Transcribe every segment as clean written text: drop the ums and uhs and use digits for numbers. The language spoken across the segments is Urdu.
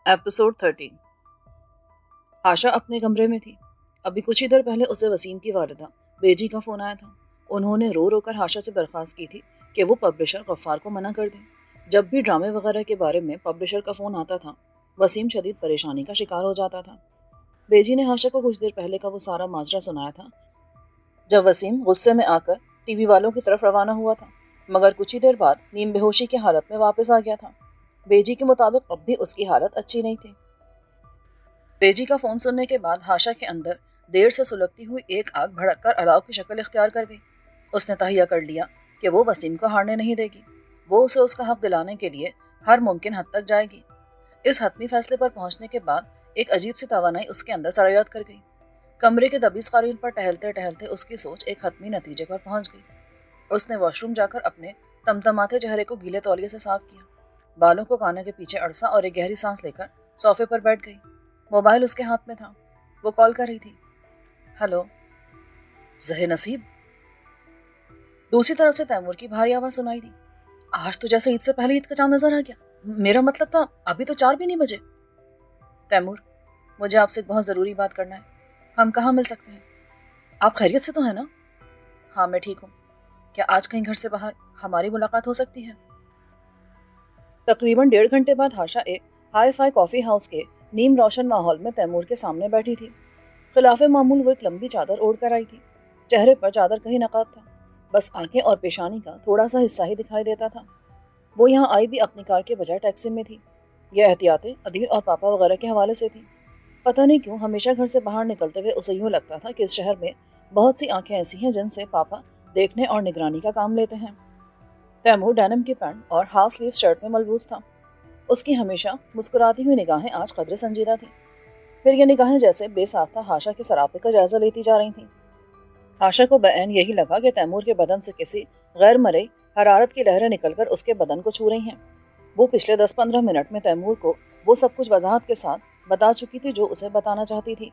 ایپیسوڈ 13۔ آشا اپنے کمرے میں تھی۔ ابھی کچھ ہی دیر پہلے اسے وسیم کی والدہ بیجی کا فون آیا تھا۔ انہوں نے رو رو کر آشا سے درخواست کی تھی کہ وہ پبلشر غفار کو منع کر دیں۔ جب بھی ڈرامے وغیرہ کے بارے میں پبلشر کا فون آتا تھا، وسیم شدید پریشانی کا شکار ہو جاتا تھا۔ بیجی نے آشا کو کچھ دیر پہلے کا وہ سارا ماجرا سنایا تھا، جب وسیم غصے میں آ کر ٹی وی والوں کی طرف روانہ ہوا تھا، مگر کچھ ہی دیر بعد نیم بے ہوشی کی حالت میں واپس آ گیا تھا۔ بیجی کے مطابق اب بھی اس کی حالت اچھی نہیں تھی۔ بیجی کا فون سننے کے بعد آشا کے اندر دیر سے سلگتی ہوئی ایک آگ بھڑک کر الاؤ کی شکل اختیار کر گئی۔ اس نے تہیہ کر لیا کہ وہ وسیم کو ہارنے نہیں دے گی۔ وہ اسے اس کا حق دلانے کے لیے ہر ممکن حد تک جائے گی۔ اس حتمی فیصلے پر پہنچنے کے بعد ایک عجیب سی توانائی اس کے اندر سرایت کر گئی۔ کمرے کے دبیس قالین پر ٹہلتے ٹہلتے اس کی سوچ ایک حتمی نتیجے پر پہنچ گئی۔ اس نے واش روم جا کر اپنے تمتماتے چہرے کو گیلے تولیے سے صاف کیا، بالوں کو کانوں کے پیچھے اڑسا اور ایک گہری سانس لے کر صوفے پر بیٹھ گئی۔ موبائل اس کے ہاتھ میں تھا۔ وہ کال کر رہی تھی۔ ہلو، زہ نصیب؟ دوسری طرف سے تیمور کی بھاری آواز سنائی دی۔ آج تو جیسے عید سے پہلے عید کا چاند نظر آ گیا۔ میرا مطلب تھا ابھی تو 4 بھی نہیں بجے۔ تیمور، مجھے آپ سے ایک بہت ضروری بات کرنا ہے۔ ہم کہاں مل سکتے ہیں؟ آپ خیریت سے تو ہیں نا؟ ہاں، میں ٹھیک ہوں۔ کیا آج کہیں گھر سے باہر ہماری ملاقات ہو سکتی ہے؟ تقریباً 1.5 گھنٹے بعد آشا ایک ہائی فائی کافی ہاؤس کے نیم روشن ماحول میں تیمور کے سامنے بیٹھی تھی۔ خلاف معمول وہ ایک لمبی چادر اوڑھ کر آئی تھی۔ چہرے پر چادر کا ہی نقاب تھا، بس آنکھیں اور پیشانی کا تھوڑا سا حصہ ہی دکھائی دیتا تھا۔ وہ یہاں آئی بھی اپنی کار کے بجائے ٹیکسی میں تھی۔ یہ احتیاطیں عدیل اور پاپا وغیرہ کے حوالے سے تھی۔ پتہ نہیں کیوں ہمیشہ گھر سے باہر نکلتے ہوئے اسے یوں لگتا تھا کہ اس شہر میں بہت سی آنکھیں ایسی ہیں جن سے پاپا دیکھنے اور نگرانی کا کام لیتے ہیں۔ تیمور ڈینم کی پینٹ اور ہاف سلیو شرٹ میں ملبوس تھا۔ اس کی ہمیشہ مسکراتی ہوئی نگاہیں آج قدرے سنجیدہ تھیں۔ پھر یہ نگاہیں جیسے بے ساختہ آشا کے سراپے کا جائزہ لیتی جا رہی تھیں۔ آشا کو بعین یہی لگا کہ تیمور کے بدن سے کسی غیر مرئی حرارت کی لہریں نکل کر اس کے بدن کو چھو رہی ہیں۔ وہ پچھلے 10-15 منٹ میں تیمور کو وہ سب کچھ وضاحت کے ساتھ بتا چکی تھی جو اسے بتانا چاہتی تھی۔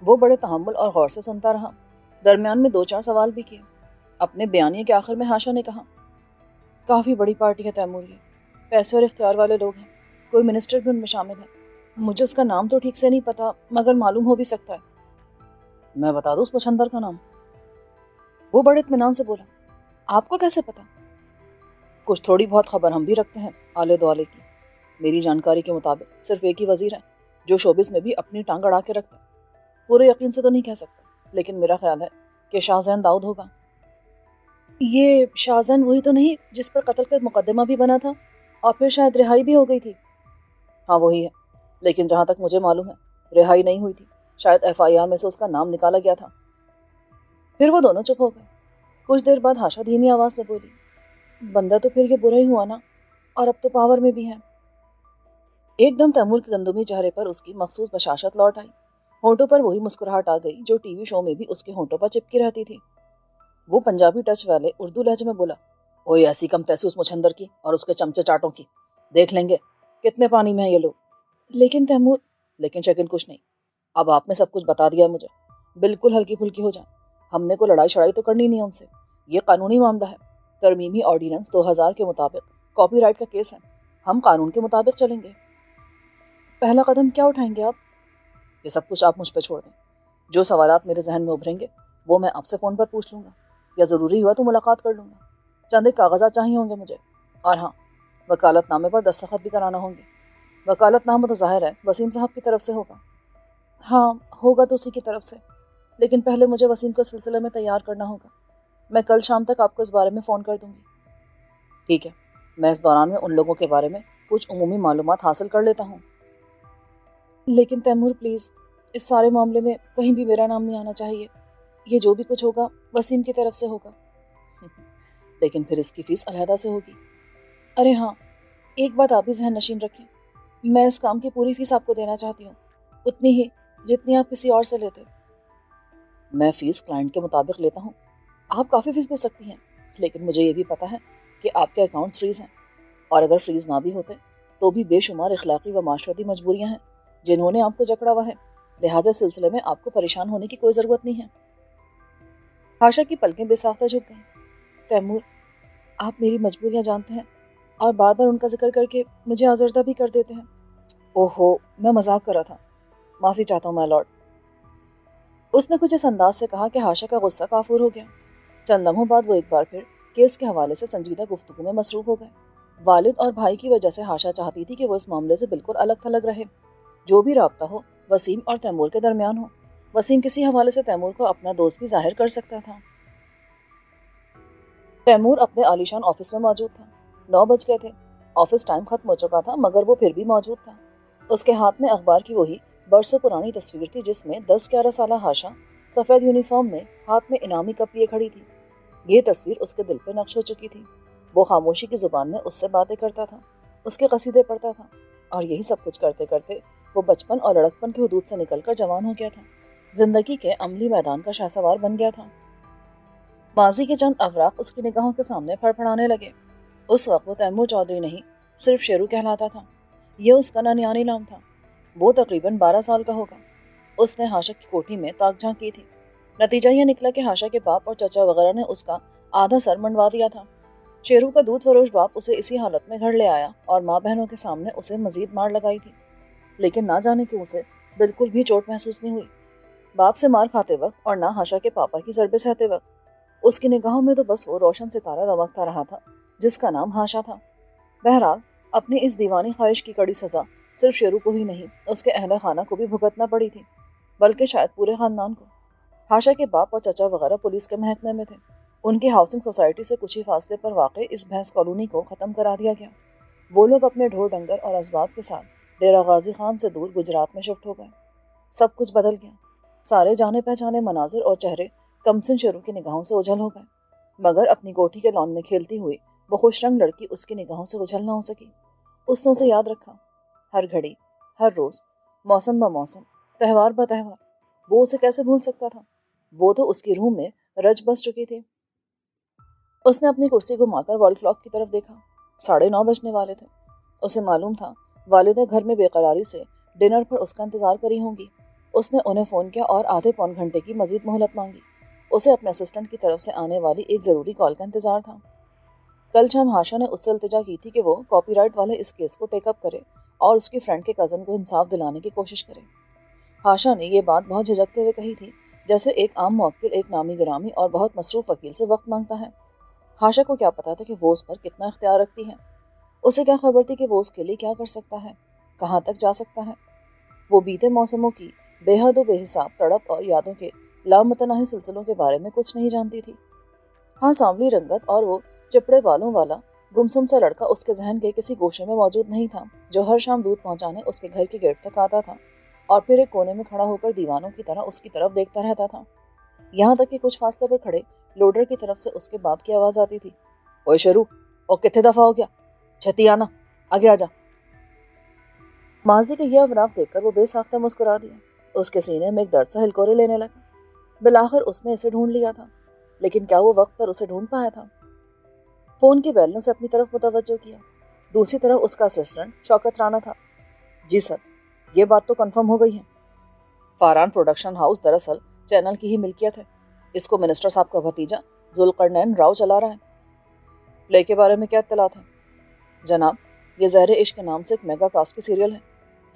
وہ بڑے تحمل اور غور سے سنتا رہا، درمیان میں 2-4 سوال بھی کیے۔ اپنے بیانیے کے آخر میں آشا نے کہا، کافی بڑی پارٹی ہے تیمور، یہ پیسے اور اختیار والے لوگ ہیں، کوئی منسٹر بھی ان میں شامل ہے۔ مجھے اس کا نام تو ٹھیک سے نہیں پتا، مگر معلوم ہو بھی سکتا ہے۔ میں بتا دوں اس پچھندر کا نام؟ وہ بڑے اطمینان سے بولا۔ آپ کو کیسے پتا؟ کچھ تھوڑی بہت خبر ہم بھی رکھتے ہیں آلے دوالے کی۔ میری جانکاری کے مطابق صرف ایک ہی وزیر ہے جو شوبز میں بھی اپنی ٹانگ اڑا کے رکھتا ہے۔ پورے یقین سے تو نہیں کہہ سکتا، لیکن میرا خیال ہے کہ شاہ زین داؤد ہوگا۔ یہ شاہ زین وہی تو نہیں جس پر قتل کا مقدمہ بھی بنا تھا اور پھر شاید رہائی بھی ہو گئی تھی؟ ہاں وہی ہے، لیکن جہاں تک مجھے معلوم ہے رہائی نہیں ہوئی تھی، شاید FIR میں سے اس کا نام نکالا گیا تھا۔ پھر وہ دونوں چپ ہو گئے۔ کچھ دیر بعد آشا دھیمی آواز میں بولی، بندہ تو پھر یہ برا ہی ہوا نا، اور اب تو پاور میں بھی ہے۔ ایک دم تیمور کے گندمی چہرے پر اس کی مخصوص بشاشت لوٹ آئی۔ ہونٹوں پر وہی مسکراہٹ آ گئی جو ٹی وی شو میں بھی اس کے ہونٹوں پر چپکی رہتی تھی۔ وہ پنجابی ٹچ والے اردو لہجے میں بولا، اوئے ایسی کم تیسی اس مچھندر کی اور اس کے چمچے چاٹوں کی، دیکھ لیں گے کتنے پانی میں ہیں یہ لوگ۔ لیکن تیمور، لیکن شیکن کچھ نہیں، اب آپ نے سب کچھ بتا دیا ہے مجھے، بالکل ہلکی پھلکی ہو جائیں۔ ہم نے کوئی لڑائی شڑائی تو کرنی نہیں ہے ان سے، یہ قانونی معاملہ ہے، ترمیمی آرڈیننس 2000 کے مطابق کاپی رائٹ کا کیس ہے، ہم قانون کے مطابق چلیں گے۔ پہلا قدم کیا اٹھائیں گے آپ؟ یہ سب کچھ آپ مجھ پہ چھوڑ دیں، جو سوالات میرے ذہن میں ابھریں گے وہ میں آپ سے فون پر پوچھ لوں گا، یا ضروری ہوا تو ملاقات کر لوں گا۔ چند ایک کاغذات چاہیے ہوں گے مجھے، اور ہاں، وکالت نامے پر دستخط بھی کرانا ہوں گے۔ وکالت نامہ تو ظاہر ہے وسیم صاحب کی طرف سے ہوگا۔ ہاں ہوگا تو اسی کی طرف سے، لیکن پہلے مجھے وسیم کو سلسلے میں تیار کرنا ہوگا۔ میں کل شام تک آپ کو اس بارے میں فون کر دوں گی۔ ٹھیک ہے، میں اس دوران میں ان لوگوں کے بارے میں کچھ عمومی معلومات حاصل کر لیتا ہوں۔ لیکن تیمور پلیز، اس سارے معاملے میں کہیں بھی میرا نام نہیں آنا چاہیے۔ یہ جو بھی کچھ ہوگا وسیم کی طرف سے ہوگا۔ لیکن پھر اس کی فیس علیحدہ سے ہوگی۔ ارے ہاں، ایک بات آپ بھی ذہن نشین رکھیں، میں اس کام کی پوری فیس آپ کو دینا چاہتی ہوں، اتنی ہی جتنی آپ کسی اور سے لیتے۔ میں فیس کلائنٹ کے مطابق لیتا ہوں، آپ کافی فیس دے سکتی ہیں، لیکن مجھے یہ بھی پتا ہے کہ آپ کے اکاؤنٹس فریز ہیں، اور اگر فریز نہ بھی ہوتے تو بھی بے شمار اخلاقی و معاشرتی مجبوریاں ہیں جنہوں نے آپ کو جکڑا ہوا ہے، لہٰذا سلسلے میں آپ کو پریشان ہونے کی کوئی ضرورت نہیں ہے۔ آشا کی پلکیں بے ساختہ جھک گئیں۔ تیمور، آپ میری مجبوریاں جانتے ہیں اور بار بار ان کا ذکر کر کے مجھے آزردہ بھی کر دیتے ہیں۔ اوہو، میں مذاق کر رہا تھا، معافی چاہتا ہوں مائی لارڈ۔ اس نے کچھ اس انداز سے کہا کہ ہاشا کا غصہ کافور ہو گیا۔ چند لمحوں بعد وہ ایک بار پھر کیس کے حوالے سے سنجیدہ گفتگو میں مصروف ہو گئے۔ والد اور بھائی کی وجہ سے ہاشا چاہتی تھی کہ وہ اس معاملے سے بالکل الگ تھلگ رہے، جو بھی رابطہ ہو وسیم اور تیمور کے درمیان ہو۔ وسیم کسی حوالے سے تیمور کو اپنا دوست بھی ظاہر کر سکتا تھا۔ تیمور اپنے عالیشان آفس میں موجود تھا۔ 9 بج گئے تھے، آفس ٹائم ختم ہو چکا تھا، مگر وہ پھر بھی موجود تھا۔ اس کے ہاتھ میں اخبار کی وہی برسوں پرانی تصویر تھی جس میں 10-11 سالہ ہاشا سفید یونیفارم میں ہاتھ میں انعامی کپ لیے کھڑی تھی۔ یہ تصویر اس کے دل پہ نقش ہو چکی تھی۔ وہ خاموشی کی زبان میں اس سے باتیں کرتا تھا، اس کے قصیدے پڑھتا تھا، اور یہی سب کچھ کرتے کرتے وہ بچپن اور لڑکپن کے حدود سے نکل کر جوان ہو گیا تھا، زندگی کے عملی میدان کا شہسوار بن گیا تھا۔ ماضی کے چند اوراق اس کی نگاہوں کے سامنے پھڑپھڑانے لگے۔ اس وقت وہ تیمور چودھری نہیں، صرف شیرو کہلاتا تھا۔ یہ اس کا ننیانی نام تھا۔ وہ تقریباً 12 سال کا ہوگا۔ اس نے ہاشا کی کوٹھی میں تاک جھانک کی تھی۔ نتیجہ یہ نکلا کہ ہاشا کے باپ اور چچا وغیرہ نے اس کا آدھا سر منڈوا دیا تھا۔ شیرو کا دودھ فروش باپ اسے اسی حالت میں گھر لے آیا اور ماں بہنوں کے سامنے اسے مزید مار لگائی تھی، لیکن نہ جانے کہ اسے بالکل بھی چوٹ محسوس نہیں ہوئی۔ باپ سے مار کھاتے وقت اور نہ ہاشا کے پاپا کی ضربے سہتے وقت اس کی نگاہوں میں تو بس وہ روشن ستارہ دمکتا رہا تھا جس کا نام ہاشا تھا۔ بہرحال اپنی اس دیوانی خواہش کی کڑی سزا صرف شیرو کو ہی نہیں، اس کے اہل خانہ کو بھی بھگتنا پڑی تھی، بلکہ شاید پورے خاندان کو۔ ہاشا کے باپ اور چچا وغیرہ پولیس کے محکمے میں تھے۔ ان کی ہاؤسنگ سوسائٹی سے کچھ ہی فاصلے پر واقع اس بھینس کالونی کو ختم کرا دیا گیا۔ وہ لوگ اپنے ڈھور ڈنگر اور اسباب کے ساتھ ڈیرہ غازی خان سے دور گجرات میں شفٹ ہو گئے۔ سب کچھ بدل گیا۔ سارے جانے پہچانے مناظر اور چہرے کمسن شیرو کی نگاہوں سے اجھل ہو گئے، مگر اپنی کوٹھی کے لان میں کھیلتی ہوئی وہ خوش رنگ لڑکی اس کی نگاہوں سے اجھل نہ ہو سکی۔ اس نے اسے یاد رکھا، ہر گھڑی، ہر روز، موسم بہ موسم، تہوار بہ تہوار۔ وہ اسے کیسے بھول سکتا تھا؟ وہ تو اس کی روح میں رچ بس چکی تھی۔ اس نے اپنی کرسی گھما کر وال کلاک کی طرف دیکھا۔ 9:30 بجنے والے تھے۔ اسے معلوم تھا والدہ گھر میں بے قراری سے ڈنر پر اس کا انتظار کری ہوں گی۔ اس نے انہیں فون کیا اور آدھے پون گھنٹے کی مزید مہلت مانگی۔ اسے اپنے اسسٹنٹ کی طرف سے آنے والی ایک ضروری کال کا انتظار تھا۔ کل شام ہاشا نے اس سے التجا کی تھی کہ وہ کاپی رائٹ والے اس کیس کو ٹیک اپ کرے اور اس کی فرینڈ کے کزن کو انصاف دلانے کی کوشش کرے۔ ہاشا نے یہ بات بہت جھجکتے ہوئے کہی تھی، جیسے ایک عام موکل ایک نامی گرامی اور بہت مصروف وکیل سے وقت مانگتا ہے۔ ہاشا کو کیا پتا تھا کہ وہ اس پر کتنا اختیار رکھتی ہے۔ اسے کیا خبر تھی کہ وہ اس کے لیے کیا کر سکتا ہے، کہاں تک جا سکتا ہے۔ وہ بیتے موسموں کی بے حد و بے حساب تڑپ اور یادوں کے لامتناہی سلسلوں کے بارے میں کچھ نہیں جانتی تھی۔ ہاں، سانولی رنگت اور وہ چپڑے بالوں والا گمسم سا لڑکا اس کے ذہن کے کسی گوشے میں موجود نہیں تھا جو ہر شام دودھ پہنچانے اس کے گھر کے گیٹ تک آتا تھا اور پھر ایک کونے میں کھڑا ہو کر دیوانوں کی طرح اس کی طرف دیکھتا رہتا تھا، یہاں تک کہ کچھ فاصلے پر کھڑے لوڈر کی طرف سے اس کے باپ کی آواز آتی تھی، اوے شروع، او کتنے دفعہ ہو گیا، چھتی آنا، آگے آ جا۔ ماضی کے یہ اوراق دیکھ کر وہ بے ساختہ مسکرا دیا۔ اس کے سینے میں ایک درد سا ہلکورے لینے لگا۔ بالآخر اس نے اسے ڈھونڈ لیا تھا، لیکن کیا وہ وقت پر اسے ڈھونڈ پایا تھا؟ فون کی بیل نے اسے اپنی طرف متوجہ کیا۔ دوسری طرف اس کا اسسٹنٹ شوکت رانا تھا۔ جی سر، یہ بات تو کنفرم ہو گئی ہے۔ فاران پروڈکشن ہاؤس دراصل چینل کی ہی ملکیت ہے۔ اس کو منسٹر صاحب کا بھتیجا ذوالقرنین راؤ چلا رہا ہے۔ پلے کے بارے میں کیا اطلاعات ہیں؟ جناب، یہ زہر عشق کے نام سے ایک میگا کاسٹ کی سیریل ہے۔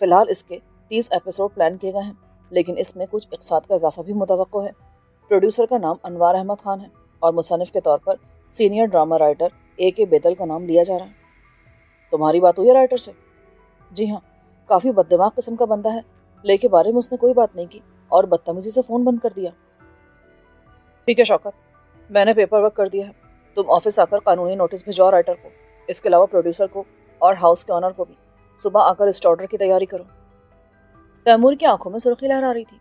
فی الحال اس کے 30 ایپیسوڈ پلان کیے گئے ہیں، لیکن اس میں کچھ اقساط کا اضافہ بھی متوقع ہے۔ پروڈیوسر کا نام انوار احمد خان ہے اور مصنف کے طور پر senior drama writer A.K. Bedil کا نام لیا جا رہا ہے۔ تمہاری بات ہوئی ہے رائٹر سے؟ جی ہاں، کافی بد دماغ قسم کا بندہ ہے۔ پلے کے بارے میں اس نے کوئی بات نہیں کی اور بدتمیزی سے فون بند کر دیا۔ ٹھیک ہے شوکت، میں نے پیپر ورک کر دیا ہے۔ تم آفس آ کر قانونی نوٹس بھجواؤ رائٹر کو، اس کے علاوہ پروڈیوسر کو اور ہاؤس کے آنر کو بھی۔ صبح آ کر اس آرڈر کی تیاری کرو۔ تیمور کی آنکھوں میں سرخی لہرا رہی تھی۔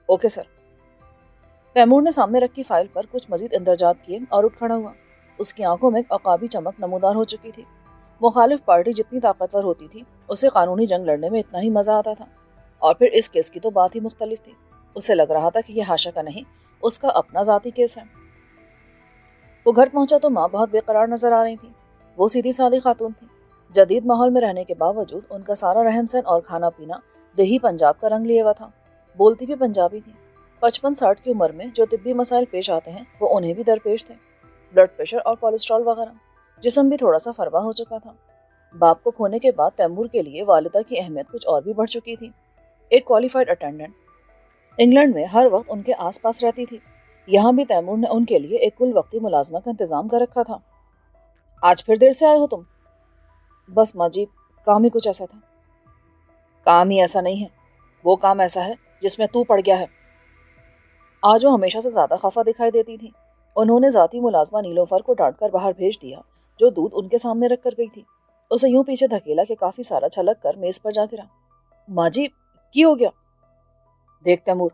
Okay sir. تیمور نے سامنے رکھی فائل پر کچھ مزید اندرجات کیے اور اٹھ کھڑا ہوا۔ اس کی آنکھوں میں ایک عقابی چمک نمودار ہو چکی تھی۔ مخالف پارٹی جتنی طاقتور ہوتی تھی، اسے قانونی جنگ لڑنے میں اتنا ہی مزہ آتا تھا، اور پھر اس کیس کی تو بات ہی مختلف تھی۔ اسے لگ رہا تھا کہ یہ ہاشا کا نہیں، اس کا اپنا ذاتی کیس ہے۔ وہ گھر پہنچا تو ماں بہت بے قرار نظر آ رہی تھی۔ وہ سیدھی سادی خاتون تھی۔ جدید ماحول میں رہنے کے باوجود ان کا سارا رہن سہن اور کھانا پینا دیہی پنجاب کا رنگ لیے ہوا تھا۔ بولتی بھی پنجابی تھی۔ 55-60 کی عمر میں جو طبی مسائل پیش آتے ہیں وہ انہیں بھی درپیش تھے، بلڈ پریشر اور کولیسٹرول وغیرہ۔ جسم بھی تھوڑا سا فربا ہو چکا تھا۔ باپ کو کھونے کے بعد تیمور کے لیے والدہ کی اہمیت کچھ اور بھی بڑھ چکی تھی۔ ایک کوالیفائڈ اٹینڈنٹ انگلینڈ میں ہر وقت ان کے آس پاس رہتی تھی۔ یہاں بھی تیمور نے ان کے لیے ایک کل وقتی ملازمہ کا انتظام کر رکھا تھا۔ آج پھر دیر سے آئے ہو تم؟ بس ماں جی، کام ہی کچھ ایسا تھا۔ کام ہی ایسا نہیں ہے، وہ کام ایسا ہے جس میں تو پڑ گیا ہے۔ آج وہ ہمیشہ سے زیادہ خفا دکھائی دیتی تھی۔ انہوں نے ذاتی ملازمہ نیلوفر کو ڈانٹ کر باہر بھیج دیا، جو دودھ ان کے سامنے رکھ کر گئی تھی۔ اسے یوں پیچھے دھکیلا کہ کافی سارا چھلک کر میز پر جا گرا۔ ماں جی، کی ہو گیا؟ دیکھ تیمور،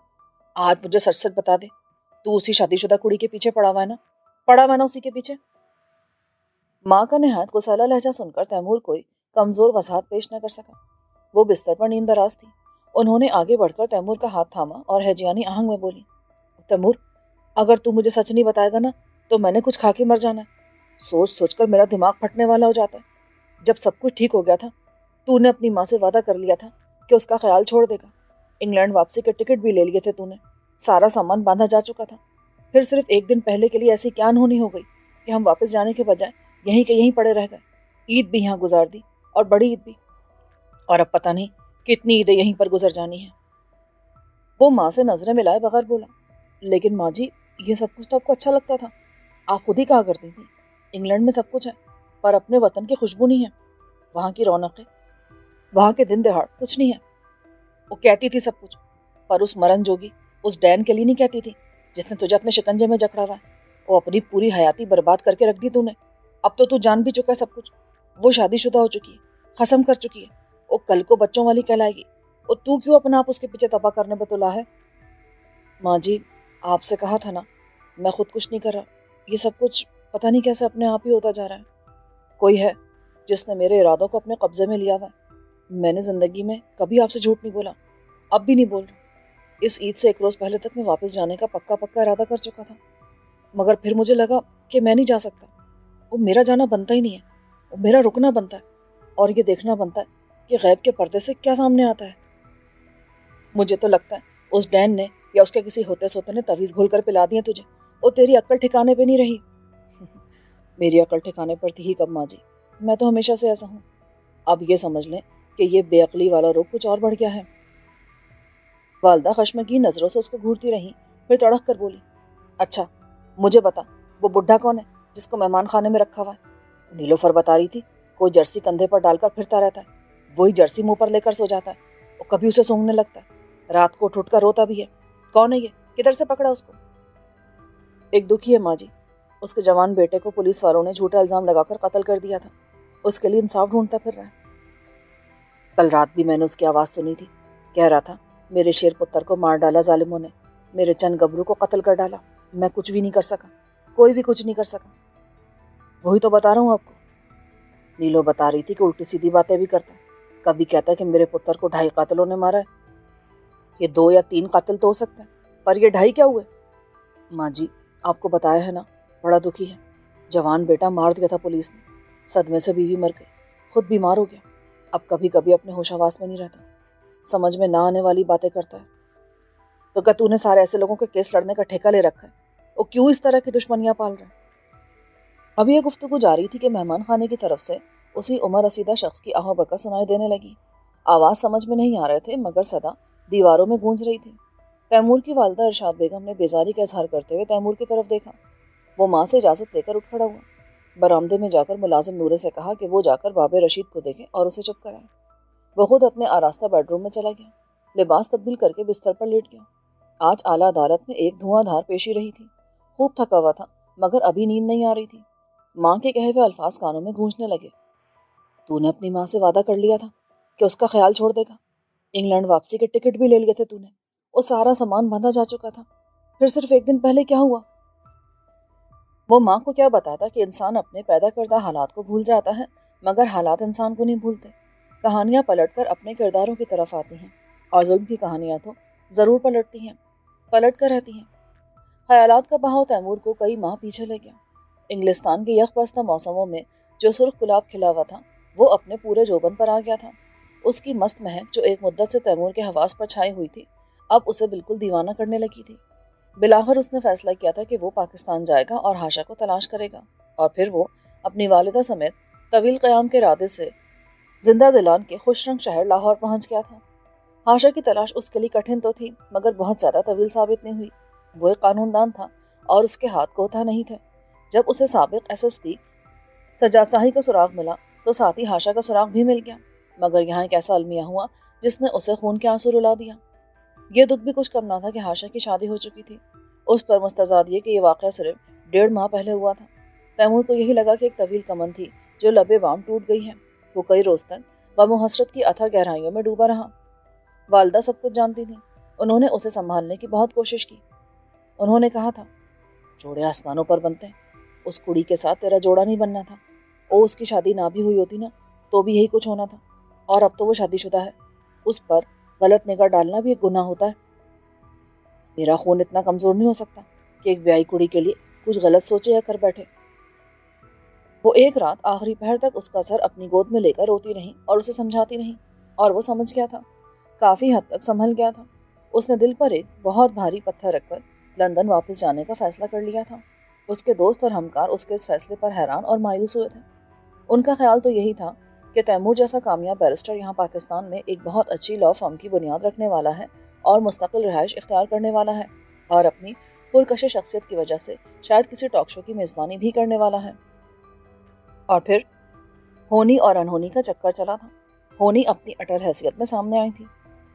آج مجھے سچ سچ بتا دے، تو اسی شادی شدہ کڑی کے پیچھے پڑا ہوا ہے نا؟ پڑا ہوا ہے نا اسی کے پیچھے؟ ماں کا نہایت غصالہ لہجہ سن کر تیمور کوئی کمزور وضاحت پیش نہ کر سکا۔ وہ بستر پر نیند دراز تھی۔ انہوں نے آگے بڑھ کر تیمور کا ہاتھ تھاما اور ہیجیانی آہنگ میں بولی، تیمور، اگر تو مجھے سچ نہیں بتائے گا نا تو میں نے کچھ کھا کے مر جانا ہے۔ سوچ سوچ کر میرا دماغ پھٹنے والا ہو جاتا ہے۔ جب سب کچھ ٹھیک ہو گیا تھا تو نے اپنی ماں سے وعدہ کر لیا تھا کہ اس کا خیال چھوڑ دے گا۔ انگلینڈ واپسی کے ٹکٹ بھی لے لیے تھے تو نے، سارا سامان باندھا جا چکا تھا۔ پھر صرف ایک دن پہلے کے لیے ایسی کیا انہونی ہو گئی کہ ہم واپس جانے کے بجائے یہیں کے یہیں پڑے رہ گئے۔ عید بھی یہاں گزار دی، اور بڑی عید بھی، اور اب پتہ نہیں کتنی عیدیں یہیں پر گزر جانی ہیں۔ وہ ماں سے نظریں ملائے بغیر بولا، لیکن ماں جی، یہ سب کچھ تو آپ کو اچھا لگتا تھا۔ آپ خود ہی کہا کرتی تھی انگلینڈ میں سب کچھ ہے پر اپنے وطن کی خوشبو نہیں ہے، وہاں کی رونقیں، وہاں کے دن دہاڑ کچھ نہیں ہے۔ وہ کہتی تھی سب کچھ، پر اس مرن جوگی، اس ڈین کے لیے نہیں کہتی تھی جس نے تجھے اپنے شکنجے میں جکڑا ہوا ہے۔ وہ اپنی پوری حیاتی برباد کر کے رکھ دی تو نے۔ اب تو جان بھی چکا ہے سب کچھ۔ وہ شادی شدہ ہو چکی ہے، قسم کر چکی ہے، وہ کل کو بچوں والی کہلائے گی۔ اور تو کیوں اپنا آپ اس کے پیچھے تباہ کرنے پہ تلا ہے؟ ماں جی، آپ سے کہا تھا نا، میں خود کچھ نہیں کر رہا۔ یہ سب کچھ پتہ نہیں کیسے اپنے آپ ہی ہوتا جا رہا ہے۔ کوئی ہے جس نے میرے ارادوں کو اپنے قبضے میں لیا ہوا ہے۔ میں نے زندگی میں کبھی آپ سے جھوٹ نہیں بولا، اب بھی نہیں بول رہا۔ اس عید سے ایک روز پہلے تک میں واپس جانے کا پکا ارادہ کر چکا تھا، مگر پھر مجھے لگا کہ میں نہیں جا سکتا۔ وہ میرا جانا بنتا ہی نہیں ہے، وہ میرا رکنا بنتا ہے، اور یہ دیکھنا بنتا ہے کہ غیب کے پردے سے کیا سامنے آتا ہے۔ مجھے تو لگتا ہے اس ڈین نے یا اس کے کسی ہوتے سوتے نے تویز گھول کر پلا دیا تجھے، اور تیری عقل ٹھکانے پہ نہیں رہی۔ میری عقل ٹھکانے پر تھی ہی کب ماں جی، میں تو ہمیشہ سے ایسا ہوں۔ اب یہ سمجھ لیں کہ یہ بے عقلی والا روگ کچھ اور بڑھ گیا ہے۔ والدہ خشمگین نظروں سے اس کو گھورتی رہیں، پھر تڑک کر بولی، اچھا مجھے بتا، وہ بڈھا کون ہے جس کو مہمان خانے میں رکھا ہوا ہے؟ نیلوفر بتا رہی تھی کوئی جرسی کندھے پر ڈال کر پھرتا رہتا ہے، وہی جرسی منہ پر لے کر سو جاتا ہے، اور کبھی اسے سونگنے لگتا ہے، رات کو اٹھ کر روتا بھی ہے۔ کون ہے یہ؟ کدھر سے پکڑا اس کو؟ ایک دکھی ہے ماں جی، اس کے جوان بیٹے کو پولیس والوں نے جھوٹا الزام لگا کر قتل کر دیا تھا، اس کے لیے انصاف ڈھونڈتا پھر رہا ہے۔ کل رات بھی میں نے اس کی آواز سنی تھی، کہہ رہا تھا میرے شیر پتر کو مار ڈالا ظالموں نے، میرے چند گبرو کو قتل کر ڈالا، میں کچھ بھی نہیں کر سکا، کوئی بھی کچھ نہیں کر سکا۔ وہی تو بتا رہا ہوں آپ کو۔ نیلو بتا رہی تھی کہ الٹی سیدھی باتیں بھی کرتا ہے، کبھی کہتا ہے کہ میرے پتر کو 2.5 قاتلوں نے مارا ہے۔ یہ 2 یا 3 قاتل تو ہو سکتے ہیں، پر یہ 2.5 کیا ہوئے؟ ماں جی، آپ کو بتایا ہے نا، بڑا دکھی ہے۔ جوان بیٹا مار دیا تھا پولیس نے، صدمے سے بیوی مر گئی، خود بیمار ہو گیا، اب کبھی کبھی اپنے ہوش حواس میں نہیں رہتا، سمجھ میں نہ آنے والی باتیں کرتا ہے۔ تو کیا تو نے سارے ایسے لوگوں کے کیس لڑنے کا ٹھیکہ لے رکھا ہے؟ وہ کیوں اس طرح کی دشمنیاں پال رہا ہے؟ ابھی یہ گفتگو جاری تھی کہ مہمان خانے کی طرف سے اسی عمر رسیدہ شخص کی آہو بکا سنائی دینے لگی۔ آواز سمجھ میں نہیں آ رہے تھے، مگر صدا دیواروں میں گونج رہی تھی۔ تیمور کی والدہ ارشاد بیگم نے بیزاری کا اظہار کرتے ہوئے تیمور کی طرف دیکھا۔ وہ ماں سے اجازت لے کر اٹھ کھڑا ہوا، برآمدے میں جا کر ملازم نورے سے کہا کہ وہ جا کر باب رشید کو دیکھے اور اسے چپ کرائے۔ وہ خود اپنے آراستہ بیڈ روم میں چلا گیا، لباس تبدیل کر کے بستر پر لیٹ گیا۔ آج اعلیٰ عدالت میں ایک دھواں دھار پیشی رہی تھی، خوب تھکا ہوا تھا، مگر ابھی نیند نہیں آ رہی تھی۔ ماں کے کہے ہوئے الفاظ کانوں میں گونجنے لگے، تو نے اپنی ماں سے وعدہ کر لیا تھا کہ اس کا خیال چھوڑ دے گا، انگلینڈ واپسی کے ٹکٹ بھی لے لیے تھے تو نے، وہ سارا سامان باندھا جا چکا تھا، پھر صرف ایک دن پہلے کیا ہوا؟ وہ ماں کو کیا بتاتا کہ انسان اپنے پیدا کردہ حالات کو بھول جاتا ہے، مگر حالات انسان کو نہیں بھولتے۔ کہانیاں پلٹ کر اپنے کرداروں کی طرف آتی ہیں، اور ظلم کی کہانیاں تو ضرور پلٹتی ہیں، پلٹ کر رہتی ہیں۔ خیالات کا بہاؤ تیمور کو کئی ماہ پیچھے لے گیا۔ انگلستان کے یخ بستہ موسموں میں جو سرخ گلاب کھلا ہوا تھا، وہ اپنے پورے جوبن پر آ گیا تھا۔ اس کی مست مہک جو ایک مدت سے تیمور کے حواس پر چھائی ہوئی تھی، اب اسے بالکل دیوانہ کرنے لگی تھی۔ بلاخر اس نے فیصلہ کیا تھا کہ وہ پاکستان جائے گا اور ہاشا کو تلاش کرے گا، اور پھر وہ اپنی والدہ سمیت طویل قیام کے ارادے سے زندہ دلان کے خوش رنگ شہر لاہور پہنچ گیا تھا۔ ہاشا کی تلاش اس کے لیے کٹھن تو تھی مگر بہت زیادہ طویل ثابت نہیں ہوئی۔ وہ ایک قانون دان تھا اور اس کے ہاتھ کوتاہ نہیں تھے۔ جب اسے سابق SSP سجاد شاہی کا سراغ ملا تو ساتھ ہی ہاشا کا سراغ بھی مل گیا، مگر یہاں ایک ایسا المیہ ہوا جس نے اسے خون کے آنسو رلا دیا۔ یہ دکھ بھی کچھ کم نہ تھا کہ ہاشا کی شادی ہو چکی تھی۔ اس پر مستزاد یہ کہ یہ واقعہ صرف 1.5 ماہ پہلے ہوا تھا۔ تیمور کو یہی لگا کہ ایک طویل کمن تھی جو لبے بام ٹوٹ گئی ہے۔ وہ کئی روز تک غم و حسرت کی اتھا گہرائیوں میں ڈوبا رہا۔ والدہ سب کچھ جانتی تھیں۔ انہوں نے اسے سنبھالنے کی بہت کوشش کی۔ انہوں نے کہا تھا، جوڑے آسمانوں پر بنتے ہیں، اس کڑی کے ساتھ تیرا جوڑا نہیں بننا تھا، اور اس کی شادی نہ بھی ہوئی ہوتی نا تو بھی یہی کچھ ہونا تھا، اور اب تو وہ شادی شدہ ہے، اس پر غلط نگاہ ڈالنا بھی ایک گناہ ہوتا ہے۔ میرا خون اتنا کمزور نہیں ہو سکتا کہ ایک بیائی کڑی کے لیے کچھ غلط سوچے یا کر بیٹھے۔ وہ ایک رات آخری پہر تک اس کا سر اپنی گود میں لے کر روتی رہی اور اسے سمجھاتی رہی، اور وہ سمجھ گیا تھا، کافی حد تک سنبھل گیا تھا۔ اس نے دل پر ایک بہت بھاری پتھر رکھ کر لندن واپس جانے کا فیصلہ کر لیا تھا۔ اس کے دوست اور ہمکار اس کے اس فیصلے پر حیران اور مایوس ہوئے تھے۔ ان کا خیال تو یہی تھا کہ تیمور جیسا کامیاب بیرسٹر یہاں پاکستان میں ایک بہت اچھی لا فرم کی بنیاد رکھنے والا ہے اور مستقل رہائش اختیار کرنے والا ہے، اور اپنی پرکشش شخصیت کی وجہ سے شاید کسی ٹاک شو کی میزبانی بھی کرنے والا ہے۔ اور پھر ہونی اور انہونی کا چکر چلا تھا۔ ہونی اپنی اٹل حیثیت میں سامنے آئی تھی۔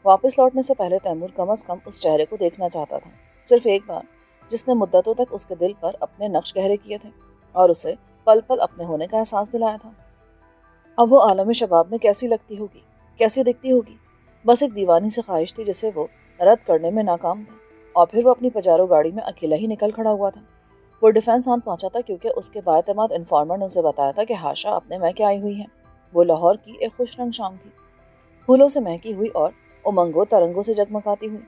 واپس لوٹنے سے پہلے تیمور کم از کم اس چہرے کو دیکھنا چاہتا تھا، صرف ایک بار، جس نے مدتوں تک اس کے دل پر اپنے نقش گہرے کیے تھے اور اسے پل پل اپنے ہونے کا احساس دلایا تھا۔ اب وہ عالم شباب میں کیسی لگتی ہوگی، کیسی دکھتی ہوگی، بس ایک دیوانی سی خواہش تھی جسے وہ رد کرنے میں ناکام تھا۔ اور پھر وہ اپنی پجارو گاڑی میں اکیلا ہی نکل کھڑا ہوا تھا۔ وہ ڈیفینس آن پہنچا تھا کیونکہ اس کے بااعتماد انفارمر نے اسے بتایا تھا کہ ہاشا اپنے میکے آئی ہوئی ہے۔ وہ لاہور کی ایک خوش رنگ شام تھی، پھولوں سے مہکی ہوئی اور امنگوں ترنگوں سے جگمگاتی ہوئی۔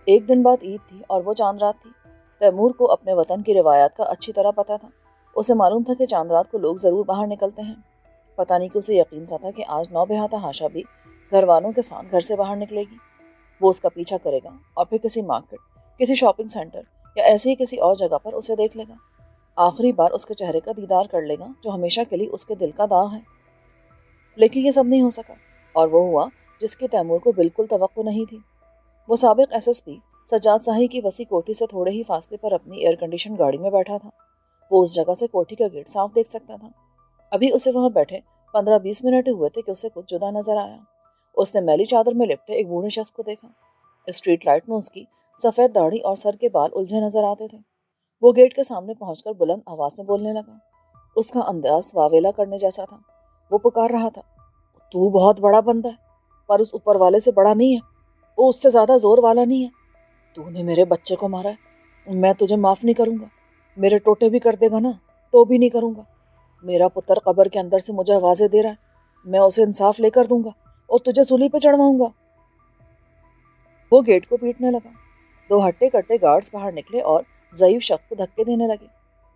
ایک دن بعد عید تھی اور وہ چاند رات تھی۔ تیمور کو اپنے وطن کی روایات کا اچھی طرح پتہ تھا۔ اسے معلوم تھا کہ چاند رات کو لوگ ضرور باہر نکلتے ہیں۔ پتہ نہیں کہ اسے یقین سا تھا کہ آج 9 بہاتہ ہاشا بھی گھر والوں کے ساتھ گھر سے باہر نکلے گی۔ وہ اس کا پیچھا کرے گا اور پھر کسی مارکیٹ، کسی شاپنگ سینٹر یا ایسے ہی کسی اور جگہ پر اسے دیکھ لے گا، آخری بار اس کے چہرے کا دیدار کر لے گا جو ہمیشہ کے لیے اس کے دل کا داغ ہے۔ لیکن یہ سب نہیں ہو سکا، اور وہ ہوا جس کی تیمور کو بالکل توقع نہیں تھی۔ وہ سابق SSP سجاد شاہی کی وسیع کوٹھی سے تھوڑے ہی فاصلے پر اپنی ایئر کنڈیشن گاڑی میں بیٹھا تھا۔ وہ اس جگہ سے کوٹھی کا گیٹ صاف دیکھ سکتا تھا۔ ابھی اسے وہاں بیٹھے 15-20 منٹ ہوئے تھے کہ اسے کچھ جدا نظر آیا۔ اس نے میلی چادر میں لپٹے ایک بوڑھے شخص کو دیکھا۔ اسٹریٹ لائٹ میں اس کی سفید داڑھی اور سر کے بال الجھے نظر آتے تھے۔ وہ گیٹ کے سامنے پہنچ کر بلند آواز میں بولنے لگا۔ اس کا انداز واویلا کرنے جیسا تھا۔ وہ پکار رہا تھا، تو بہت بڑا بندہ ہے پر اس اوپر والے سے بڑا نہیں ہے، وہ اس سے زیادہ زور والا نہیں ہے۔ تو نے میرے بچے کو مارا ہے، میں تجھے معاف نہیں کروں گا۔ میرے ٹوٹے بھی کر دے گا نا تو بھی نہیں کروں گا۔ میرا پتر قبر کے اندر سے مجھے آوازیں دے رہا ہے، میں اسے انصاف لے کر دوں گا اور تجھے سولی پہ چڑھواؤں گا۔ وہ گیٹ کو پیٹنے لگا۔ 2 ہٹے کٹے گارڈز باہر نکلے اور ضعیف شخص کو دھکے دینے لگے۔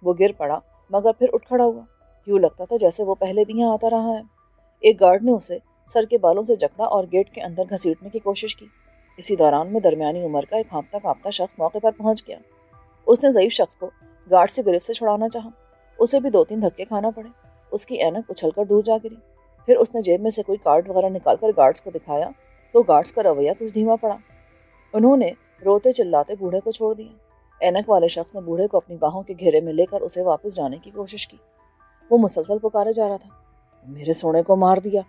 وہ گر پڑا مگر پھر اٹھ کھڑا ہوا۔ یوں لگتا تھا جیسے وہ پہلے بھی یہاں آتا رہا ہے۔ ایک گارڈ نے اسے سر کے بالوں سے جکڑا اور گیٹ کے اندر گھسیٹنے کی کوشش کی۔ اسی دوران میں درمیانی عمر کا ایک ہانپتا کانپتا شخص موقع پر پہنچ گیا۔ اس نے ضعیف شخص کو گارڈ سے گرفت سے چھڑانا چاہا۔ اسے بھی 2-3 دھکے کھانا پڑے۔ اس کی اینک اچھل کر دور جا گری۔ پھر اس نے جیب میں سے کوئی کارڈ وغیرہ نکال کر گارڈز کو دکھایا تو گارڈز کا رویہ کچھ دھیما پڑا۔ انہوں نے روتے چلاتے بوڑھے کو چھوڑ دیا۔ اینک والے شخص نے بوڑھے کو اپنی باہوں کے گھیرے میں لے کر اسے واپس جانے کی کوشش کی۔ وہ مسلسل پکارے جا رہا تھا، میرے سونے کو مار دیا،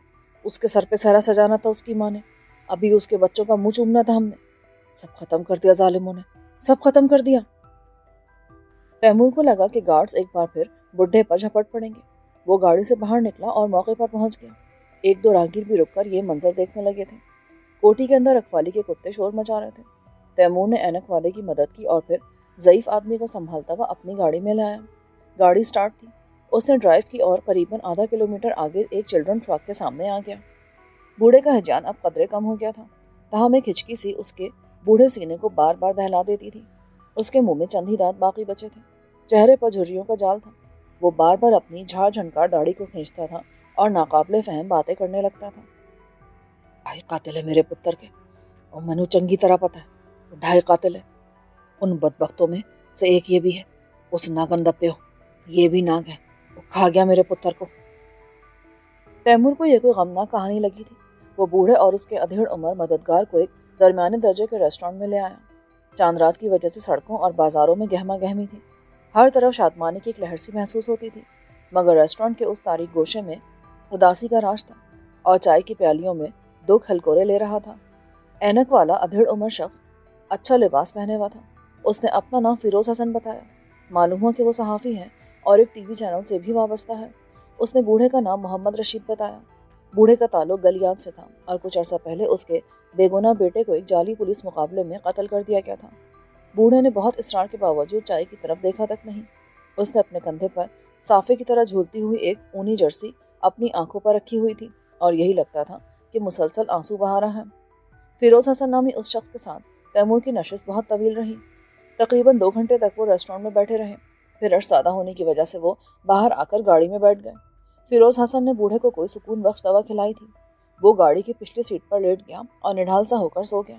اس کے سر پہ سہرا سجانا تھا اس کی ماں نے، ابھی اس کے بچوں کا منہ چومنا تھا ہم نے، سب ختم کر دیا ظالموں نے، سب ختم کر دیا۔ تیمور کو لگا کہ گارڈز ایک بار پھر بڈھے پر جھپٹ پڑیں گے۔ وہ گاڑی سے باہر نکلا اور موقع پر پہنچ گیا۔ 1-2 راہگیر بھی رک کر یہ منظر دیکھنے لگے تھے۔ کوٹھی کے اندر رکھوالی کے کتے شور مچا رہے تھے۔ تیمور نے اینک والے کی مدد کی اور پھر ضعیف آدمی کو سنبھالتا ہوا اپنی گاڑی میں لایا۔ گاڑی سٹارٹ تھی۔ اس نے ڈرائیو کی اور قریباً آدھا کلومیٹر آگے ایک چلڈرن ٹرک کے سامنے آ گیا۔ بوڑھے کا ہجان اب قدرے کم ہو گیا تھا، تاہم ایک ہچکی سی اس کے بوڑھے سینے کو بار بار دہلا دیتی تھی۔ اس کے منہ میں چند ہی دانت باقی بچے تھے، چہرے پر جھریوں کا جال تھا۔ وہ بار بار اپنی جھاڑ جھنکار داڑھی کو کھینچتا تھا اور ناقابل فہم باتیں کرنے لگتا تھا۔ 2 قاتل ہے میرے پتر کے، اور مینوں چنگی طرح پتا ہے 2 قاتل ہے۔ ان بدبختوں میں سے ایک یہ بھی ہے، اس ناگن دپے ہو، یہ بھی ناگ ہے، وہ کھا گیا میرے پتر کو۔ تیمور کو یہ کوئی غمناک کہانی لگی تھی۔ وہ بوڑھے اور اس کے ادھیڑ عمر مددگار کو ایک درمیانے درجے کے ریسٹورانٹ میں لے آیا۔ چاند رات کی وجہ سے سڑکوں اور بازاروں میں گہما گہمی تھی۔ ہر طرف شادمانی کی ایک لہر سی محسوس ہوتی تھی، مگر ریسٹورانٹ کے اس تاریک گوشے میں اداسی کا راج تھا، اور چائے کی پیالیوں میں دو کھلکورے لے رہا تھا۔ اینک والا ادھیڑ عمر شخص اچھا لباس پہنے ہوا تھا۔ اس نے اپنا نام فیروز حسن بتایا۔ معلوم ہوا کہ وہ صحافی ہے اور ایک ٹی وی چینل سے بھی وابستہ ہے۔ اس نے بوڑھے کا نام محمد رشید بتایا۔ بوڑھے کا تعلق گلیات سے تھا اور کچھ عرصہ پہلے اس کے بے گناہ بیٹے کو ایک جعلی پولیس مقابلے میں قتل کر دیا گیا تھا۔ بوڑھے نے بہت اصرار کے باوجود چائے کی طرف دیکھا تک نہیں۔ اس نے اپنے کندھے پر صافے کی طرح جھولتی ہوئی ایک اونی جرسی اپنی آنکھوں پر رکھی ہوئی تھی، اور یہی لگتا تھا کہ مسلسل آنسو بہا رہا ہے۔ فیروز حسن نامی اس شخص کے ساتھ تیمور کی نشست بہت طویل رہی۔ تقریباً 2 گھنٹے تک وہ ریسٹورانٹ میں بیٹھے رہے۔ پھر رش زیادہ ہونے کی وجہ سے وہ باہر آ کر گاڑی میں بیٹھ گئے۔ فیروز حسن نے بوڑھے کو کوئی سکون بخش دوا کھلائی تھی۔ وہ گاڑی کی پچھلی سیٹ پر لیٹ گیا اور نڈھال سا ہو کر سو گیا۔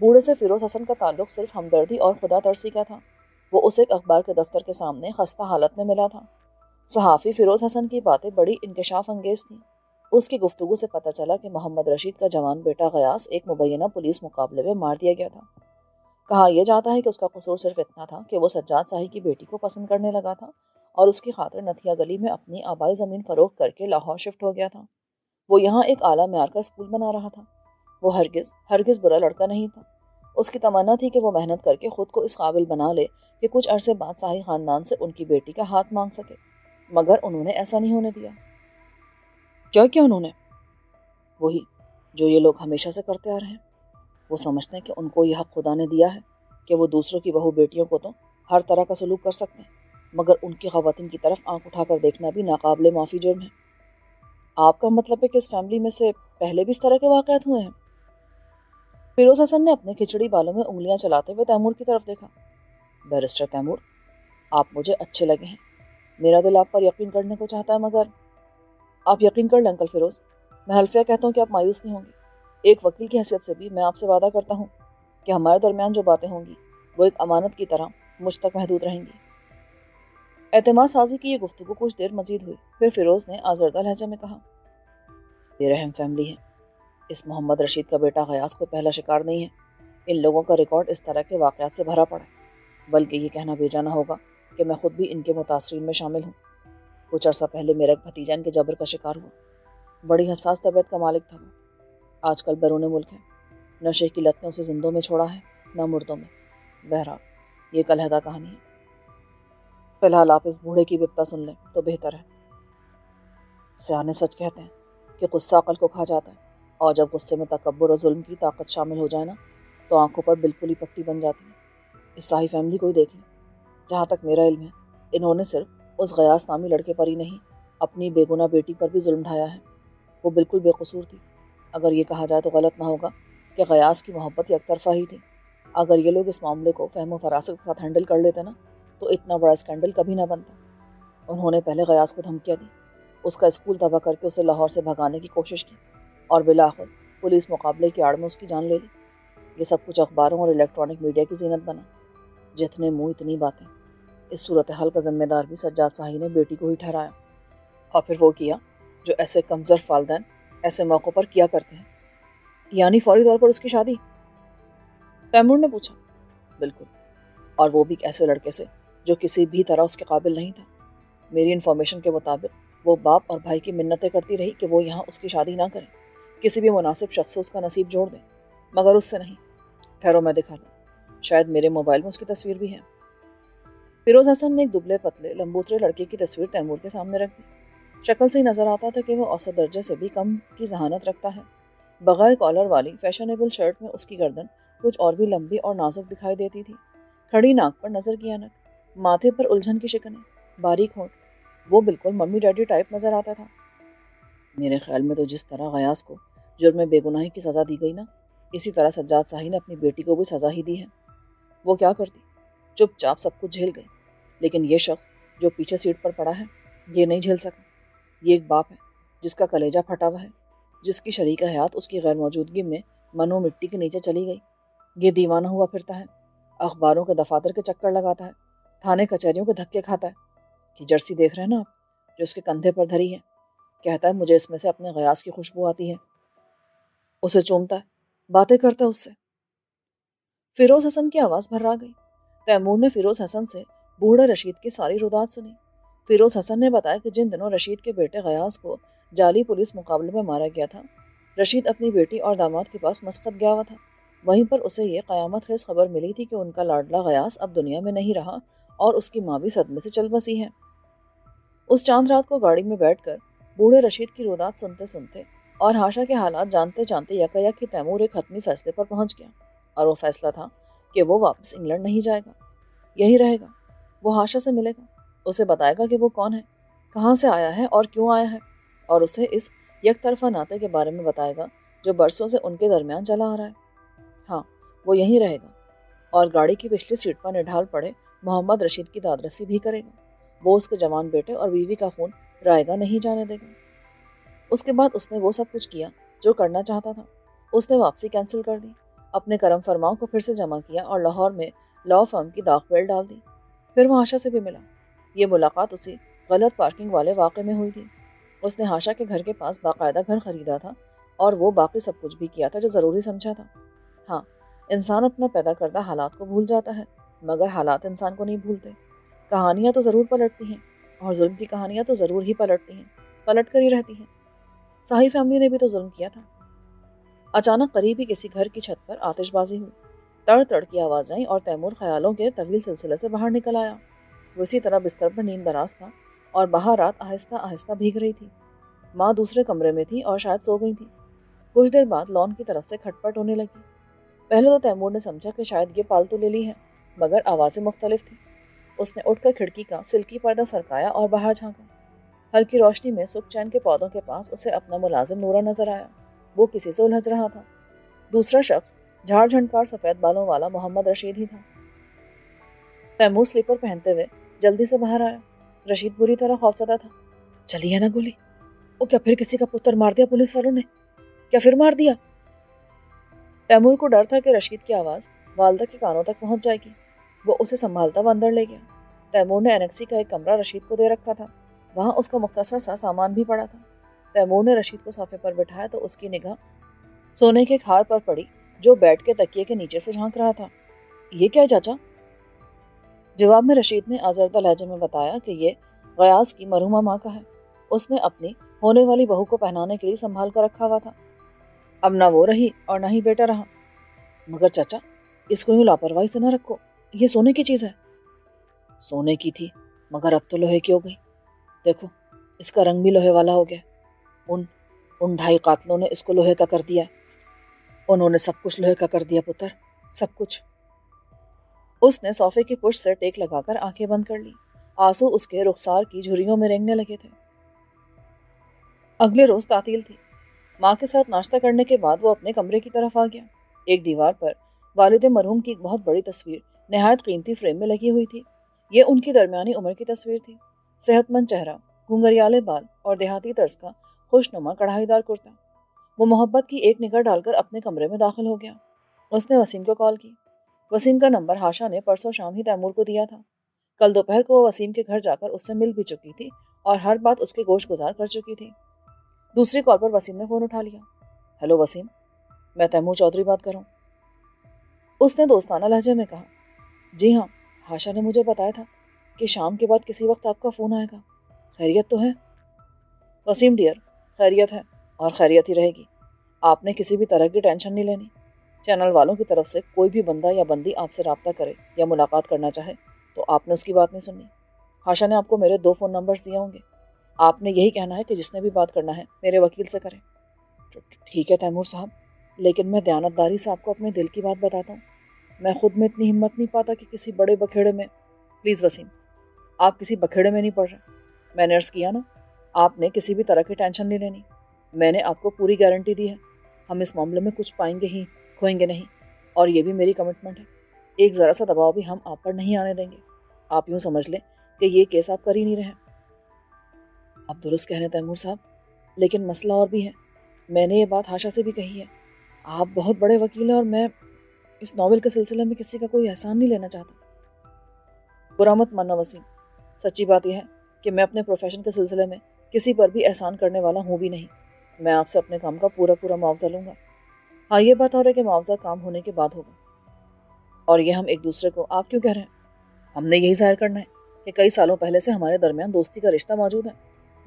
بوڑھے سے فیروز حسن کا تعلق صرف ہمدردی اور خدا ترسی کا تھا۔ وہ اسے ایک اخبار کے دفتر کے سامنے خستہ حالت میں ملا تھا۔ صحافی فیروز حسن کی باتیں بڑی انکشاف انگیز تھیں۔ اس کی گفتگو سے پتہ چلا کہ محمد رشید کا جوان بیٹا غیاث ایک مبینہ پولیس مقابلے میں مار دیا گیا تھا۔ کہا یہ جاتا ہے کہ اس کا قصور صرف اتنا تھا کہ وہ سجاد شاہی کی بیٹی کو پسند کرنے لگا تھا اور اس کی خاطر نتھیا گلی میں اپنی آبائی زمین فروخت کر کے لاہور شفٹ ہو گیا تھا۔ وہ یہاں ایک اعلیٰ معیار کا اسکول بنا رہا تھا۔ وہ ہرگز برا لڑکا نہیں تھا۔ اس کی تمنا تھی کہ وہ محنت کر کے خود کو اس قابل بنا لے کہ کچھ عرصے بعد شاہی خاندان سے ان کی بیٹی کا ہاتھ مانگ سکے، مگر انہوں نے ایسا نہیں ہونے دیا۔ کیا انہوں نے؟ وہی جو یہ لوگ ہمیشہ سے کرتے آ رہے ہیں۔ وہ سمجھتے ہیں کہ ان کو یہ حق خدا نے دیا ہے کہ وہ دوسروں کی بہو بیٹیوں کو تو ہر طرح کا سلوک کر سکتے ہیں، مگر ان کی خواتین کی طرف آنکھ اٹھا کر دیکھنا بھی ناقابل معافی جرم ہے۔ آپ کا مطلب ہے کہ اس فیملی میں سے پہلے بھی اس طرح کے واقعات ہوئے ہیں؟ فیروز حسن نے اپنے کھچڑی بالوں میں انگلیاں چلاتے ہوئے تیمور کی طرف دیکھا۔ بیرسٹر تیمور، آپ مجھے اچھے لگے ہیں۔ میرا دل آپ پر یقین کرنے کو چاہتا ہے، مگر آپ یقین کر لیں انکل فیروز، میں حلفیہ کہتا ہوں کہ آپ مایوس نہیں ہوں گے۔ ایک وکیل کی حیثیت سے بھی میں آپ سے وعدہ کرتا ہوں کہ ہمارے درمیان جو باتیں ہوں گی وہ ایک امانت کی طرح مجھ تک محدود رہیں گی۔ اعتماد سازی کی یہ گفتگو کچھ دیر مزید ہوئی، پھر فیروز نے آزردہ لہجے میں کہا، یہ رحم فیملی ہے۔ اس محمد رشید کا بیٹا غیاث کوئی پہلا شکار نہیں ہے۔ ان لوگوں کا ریکارڈ اس طرح کے واقعات سے بھرا پڑا ہے، بلکہ یہ کہنا بھیجا نہ ہوگا کہ میں خود بھی ان کے متاثرین میں شامل ہوں۔ کچھ عرصہ پہلے میرا ایک بھتیجا ان کے جبر کا شکار ہوا۔ بڑی حساس طبیعت کا مالک تھا وہ۔ آج کل بیرون ملک ہے۔ نشے کی لت نے اسے زندوں میں چھوڑا ہے، نہ مردوں میں۔ بہرحال یہ ایک علیحدہ کہانی ہے۔ فی الحال آپ اس بوڑھے کی بپتا سن لیں تو بہتر ہے۔ سیانے سچ کہتے ہیں کہ غصہ عقل کو کھا جاتا ہے، اور جب غصے میں تکبر اور ظلم کی طاقت شامل ہو جائے نا تو آنکھوں پر بالکل ہی پٹی بن جاتی ہے۔ اس شاہی فیملی کو ہی دیکھ لیں۔ جہاں تک میرا علم ہے، انہوں نے صرف اس غیاث نامی لڑکے پر ہی نہیں، اپنی بے گناہ بیٹی پر بھی ظلم ڈھایا ہے۔ وہ بالکل بے قصور تھی۔ اگر یہ کہا جائے تو غلط نہ ہوگا کہ غیاث کی محبت یک طرفہ ہی تھی۔ اگر یہ لوگ اس معاملے کو فہم و فراست کے ساتھ ہینڈل کر لیتے نا تو اتنا بڑا اسکینڈل کبھی نہ بنتا۔ انہوں نے پہلے غیاث کو دھمکیاں دی، اس کا اسکول تباہ کر کے اسے لاہور سے بھگانے کی کوشش کی، اور بالآخر پولیس مقابلے کی آڑ میں اس کی جان لے لی۔ یہ سب کچھ اخباروں اور الیکٹرانک میڈیا کی زینت بنا۔ جتنے منہ اتنی باتیں۔ اس صورتحال کا ذمہ دار بھی سجاد شاہی نے بیٹی کو ہی ٹھہرایا، اور پھر وہ کیا جو ایسے کمزور والدین ایسے موقعوں پر کیا کرتے ہیں، یعنی فوری طور پر اس کی شادی؟ تیمور نے پوچھا۔ بالکل، اور وہ بھی ایسے لڑکے سے جو کسی بھی طرح اس کے قابل نہیں تھا۔ میری انفارمیشن کے مطابق وہ باپ اور بھائی کی منتیں کرتی رہی کہ وہ یہاں اس کی شادی نہ کریں، کسی بھی مناسب شخص سے اس کا نصیب جوڑ دیں، مگر اس سے نہیں۔ ٹھہرو میں دکھاتا ہوں، شاید میرے موبائل میں اس کی تصویر بھی ہے۔ فیروز حسن نے ایک دبلے پتلے لمبوترے لڑکے کی تصویر تیمور کے سامنے رکھ دی۔ شکل سے ہی نظر آتا تھا کہ وہ اوسط درجے سے بھی کم کی ذہانت رکھتا ہے۔ بغیر کالر والی فیشنیبل شرٹ میں اس کی گردن کچھ اور بھی لمبی اور نازک دکھائی دیتی تھی۔ کھڑی ناک پر نظر کی اینک، ماتھے پر الجھن کی شکنیں، باریک ہونٹ، وہ بالکل ممی ڈیڈی ٹائپ نظر آتا تھا۔ میرے خیال میں تو جس طرح غیاث کو جرم بے گناہی کی سزا دی گئی نا، اسی طرح سجاد شاہی نے اپنی بیٹی کو بھی سزا ہی دی ہے۔ وہ کیا کرتی؟ چپ چاپ سب کچھ جھیل گئی، لیکن یہ شخص جو پیچھے سیٹ پر پڑا ہے یہ نہیں جھیل سکا۔ یہ ایک باپ ہے جس کا کلیجہ پھٹا ہوا ہے، جس کی شریک حیات اس کی غیر موجودگی میں منو مٹی کے نیچے چلی گئی۔ یہ دیوانہ ہوا پھرتا ہے، اخباروں کے دفاتر کے چکر لگاتا ہے، تھانے کچہریوں کے دھکے کھاتا ہے۔ یہ جرسی دیکھ رہے ہیں نا آپ جو اس کے کندھے پر دھری ہے، کہتا ہے مجھے اس میں سے اپنے غیاث کی خوشبو آتی ہے، اسے چومتا ہے، باتیں کرتا ہے اس سے۔ فیروز حسن کی آواز بھرا گئی۔ تیمور نے فیروز حسن سے بوڑھے رشید کی ساری رودات سنی۔ فیروز حسن نے بتایا کہ جن دنوں رشید کے بیٹے غیاث کو جعلی پولیس مقابلے میں مارا گیا تھا، رشید اپنی بیٹی اور داماد کے پاس مسقط گیا ہوا تھا۔ وہیں پر اسے یہ قیامت خیز خبر ملی تھی کہ ان کا لاڈلا غیاث اب دنیا میں نہیں رہا اور اس کی ماں بھی صدمے سے چل بسی ہے۔ اس چاند رات کو گاڑی میں بیٹھ کر بوڑھے رشید کی رودات سنتے سنتے اور ہاشا کے حالات جانتے جانتے یکایک تیمور ایک حتمی فیصلے پر پہنچ گیا، اور وہ فیصلہ تھا کہ وہ واپس انگلینڈ نہیں جائے گا، یہی رہے گا۔ وہ ہاشا سے ملے گا، اسے بتائے گا کہ وہ کون ہے، کہاں سے آیا ہے اور کیوں آیا ہے، اور اسے اس یک طرفہ ناطے کے بارے میں بتائے گا جو برسوں سے ان کے درمیان چلا آ رہا ہے۔ ہاں، وہ یہیں رہے گا اور گاڑی کی پچھلی سیٹ پر نڈھال پڑے محمد رشید کی دادرسی بھی کرے گا۔ وہ اس کے جوان بیٹے اور بیوی کا خون رائے گا نہیں جانے دے گا۔ اس کے بعد اس نے وہ سب کچھ کیا جو کرنا چاہتا تھا۔ اس نے واپسی کینسل کر دی، اپنے کرم فرماؤں کو پھر سے جمع کیا اور لاہور میں لا فرم کی داغ بیل ڈال دی۔ پھر وہ ہاشا سے بھی ملا۔ یہ ملاقات اسی غلط پارکنگ والے واقعے میں ہوئی تھی۔ اس نے ہاشا کے گھر کے پاس باقاعدہ گھر خریدا تھا اور وہ باقی سب کچھ بھی کیا تھا جو ضروری سمجھا تھا۔ ہاں، انسان اپنا پیدا کردہ حالات کو بھول جاتا ہے، مگر حالات انسان کو نہیں بھولتے۔ کہانیاں تو ضرور پلٹتی ہیں، اور ظلم کی کہانیاں تو ضرور ہی پلٹتی ہیں، پلٹ کر ہی رہتی ہیں۔ صاحب فیملی نے بھی تو ظلم کیا تھا۔ اچانک قریب ہی کسی گھر کی چھت پر آتش بازی ہوئی، تڑ تڑ کی آواز آئی اور تیمور خیالوں کے طویل سلسلے سے باہر نکل آیا۔ وہ اسی طرح بستر پر نیند دراز تھا اور باہر رات آہستہ آہستہ بھیگ رہی تھی۔ ماں دوسرے کمرے میں تھی اور شاید سو گئی تھی۔ کچھ دیر بعد لان کی طرف سے کھٹ پٹ ہونے لگی۔ پہلے تو تیمور نے سمجھا کہ شاید یہ پالتو لے لی ہے، مگر آوازیں مختلف تھیں۔ اس نے اٹھ کر کھڑکی کا سلکی پردہ سرکایا اور باہر جھانکا۔ ہلکی روشنی میں سکھ چین کے پودوں کے پاس اسے اپنا ملازم نورا نظر آیا۔ وہ کسی سے الجھ رہا تھا۔ دوسرا شخص جھاڑ جھنکار سفید بالوں والا محمد رشید ہی تھا۔ تیمور سلیپر پہنتے ہوئے جلدی سے باہر آیا۔ رشید بری طرح خوفزدہ تھا۔ چلی ہے نا گولی؟ وہ کیا پھر کسی کا پتر مار دیا پولیس والوں نے؟ کیا پھر مار دیا؟ تیمور کو ڈر تھا کہ رشید کی آواز والدہ کے کانوں تک پہنچ جائے گی۔ وہ اسے سنبھالتا ہوا اندر لے گیا۔ تیمور نے اینیکسی کا ایک کمرہ رشید کو دے رکھا تھا، وہاں اس کا مختصر سا سامان بھی پڑا تھا۔ تیمور نے رشید کو صوفے پر بٹھایا تو اس کی نگاہ سونے کے ایک ہار پر پڑی جو بیڈ کے تکیے کے نیچے سے جھانک رہا تھا۔ یہ کیا ہے چاچا؟ جواب میں رشید نے آزردہ لہجے میں بتایا کہ یہ غیاث کی مرحومہ ماں کا ہے، اس نے اپنی ہونے والی بہو کو پہنانے کے لیے سنبھال کر رکھا ہوا تھا۔ اب نہ وہ رہی اور نہ ہی بیٹا رہا۔ مگر چاچا، اس کو یوں لاپرواہی سے نہ رکھو، یہ سونے کی چیز ہے۔ سونے کی تھی مگر اب تو لوہے کی ہو گئی۔ دیکھو، اس کا رنگ بھی لوہے والا ہو گیا۔ ان 2.5 قاتلوں نے اس کو لوہے کا کر دیا ہے۔ انہوں نے سب کچھ لوہے کا کر دیا پتر، سب کچھ۔ اس نے صوفے کی پشت سے ٹیک لگا کر آنکھیں بند کر لی۔ آنسو اس کے رخسار کی جھریوں میں رینگنے لگے تھے۔ اگلے روز تعطیل تھی۔ ماں کے ساتھ ناشتہ کرنے کے بعد وہ اپنے کمرے کی طرف آ گیا۔ ایک دیوار پر والد مرحوم کی ایک بہت بڑی تصویر نہایت قیمتی فریم میں لگی ہوئی تھی۔ یہ ان کی درمیانی عمر کی تصویر تھی۔ صحت مند چہرہ، گھنگریالے بال اور دیہاتی طرز کا خوش نما کڑھائی دار کرتا۔ وہ محبت کی ایک نگاہ ڈال کر اپنے کمرے میں داخل ہو گیا۔ اس نے وسیم کو کال کی۔ وسیم کا نمبر ہاشا نے پرسوں شام ہی تیمور کو دیا تھا۔ کل دوپہر کو وہ وسیم کے گھر جا کر اس سے مل بھی چکی تھی اور ہر بات اس کے گوش گزار کر چکی تھی۔ دوسری کال پر وسیم نے فون اٹھا لیا۔ ہیلو وسیم، میں تیمور چودھری بات کر رہا ہوں۔ اس نے دوستانہ لہجے میں کہا۔ جی ہاں، ہاشا نے مجھے بتایا تھا کہ شام کے بعد کسی وقت آپ کا فون آئے گا۔ خیریت تو ہے؟ وسیم ڈیئر، خیریت ہے اور خیریت ہی رہے گی۔ آپ نے کسی بھی طرح کی ٹینشن نہیں لینی۔ چینل والوں کی طرف سے کوئی بھی بندہ یا بندی آپ سے رابطہ کرے یا ملاقات کرنا چاہے تو آپ نے اس کی بات نہیں سننی۔ ہاشا نے آپ کو میرے 2 فون نمبرز دیے ہوں گے۔ آپ نے یہی کہنا ہے کہ جس نے بھی بات کرنا ہے میرے وکیل سے کرے۔ ٹھیک ہے تیمور صاحب، لیکن میں دیانتداری سے آپ کو اپنے دل کی بات بتاتا ہوں۔ میں خود میں اتنی ہمت نہیں پاتا کہ کسی بڑے بکھیڑے میں… پلیز وسیم، آپ کسی بکھیڑے میں نہیں پڑ رہے۔ میں نے عرض کیا نا، آپ نے کسی بھی طرح کی ٹینشن نہیں لینی۔ میں نے آپ کو پوری گارنٹی دی ہے، ہم اس معاملے میں کچھ پائیں گے ہی، کھوئیں گے نہیں، اور یہ بھی میری کمٹمنٹ ہے۔ ایک ذرا سا دباؤ بھی ہم آپ پر نہیں آنے دیں گے۔ آپ یوں سمجھ لیں کہ یہ کیس آپ کر ہی نہیں رہے۔ آپ درست کہہ رہے ہیں تیمور صاحب، لیکن مسئلہ اور بھی ہے۔ میں نے یہ بات ہاشا سے بھی کہی ہے۔ آپ بہت بڑے وکیل ہیں اور میں اس ناول کے سلسلے میں کسی کا کوئی احسان نہیں لینا چاہتا۔ برا مت ماننا وسیم، سچی بات یہ ہے کہ میں اپنے پروفیشن کے سلسلے میں کسی پر بھی احسان کرنے والا ہوں بھی نہیں. میں آپ سے اپنے کام کا پورا پورا معاوضہ لوں گا. ہاں یہ بات اور ہے کہ معاوضہ کام ہونے کے بعد ہوگا. اور یہ ہم ایک دوسرے کو آپ کیوں کہہ رہے ہیں؟ ہم نے یہی ظاہر کرنا ہے کہ کئی سالوں پہلے سے ہمارے درمیان دوستی کا رشتہ موجود ہے.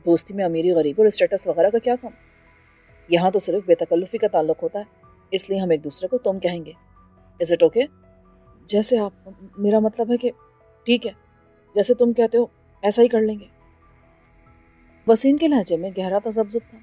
دوستی میں امیری غریبی اور اسٹیٹس وغیرہ کا کیا کام؟ یہاں تو صرف بے تکلفی کا تعلق ہوتا ہے. اس لیے ہم ایک دوسرے کو تم کہیں گے. Is it okay? جیسے آپ، میرا مطلب ہے کہ ٹھیک ہے، جیسے تم کہتے ہو ایسا ہی کر لیں گے. وسیم کے لہجے میں گہرا تذبذب تھا.